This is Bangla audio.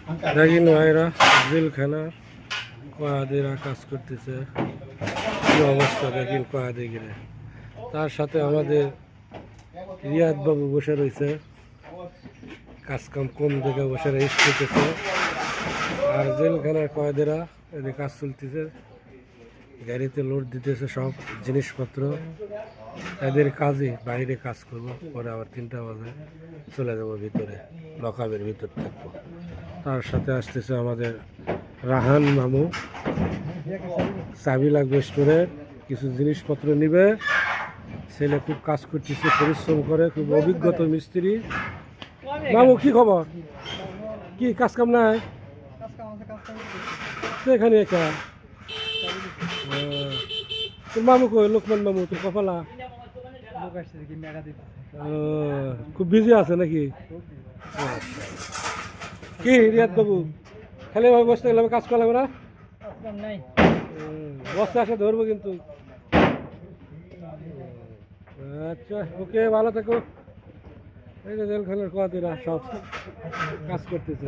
দেখেন ভাইরা জেলখানার কয়েদিরা কাজ করতেছে, কি অবস্থা দেখেন কয়েদিগিরে। তার সাথে আমাদের রিয়াদ বাবু বসে রয়েছে, কাজ কাম কম দেখে বসে রেস্ট করতেছে। আর জেলখানার কয়েদিরা এদের কাজ চলতেছে, গাড়িতে লোড দিতেছে সব জিনিসপত্র। এদের কাজে বাইরে কাজ করবো, পরে আবার 3টা বাজে চলে যাবো ভিতরে, লকআপের ভিতর থাকবো। তার সাথে আসতেছে আমাদের রাহান মামু, চাবি লাগবে স্টোরের, কিছু জিনিসপত্র নিবে। ছেলে খুব কাজ করতেছে, পরিশ্রম করে, খুব অভিজ্ঞতা মিস্ত্রি। মামু কি খবর, কি কাজ কাম নাই? তো এখানে একা তোর মামু কই? লোকমান মামু তোর কপালা খুব বিজি আছে নাকি? কি রিয়াদ বাবু খালি ভাবে বসতে গেলে কাজ করলাম না, বসতে আসে ধরবো কিন্তু। আচ্ছা ওকে, ভালো থেকো। এই যে জেলখানার কয়েদিরা সব কাজ করতেছে।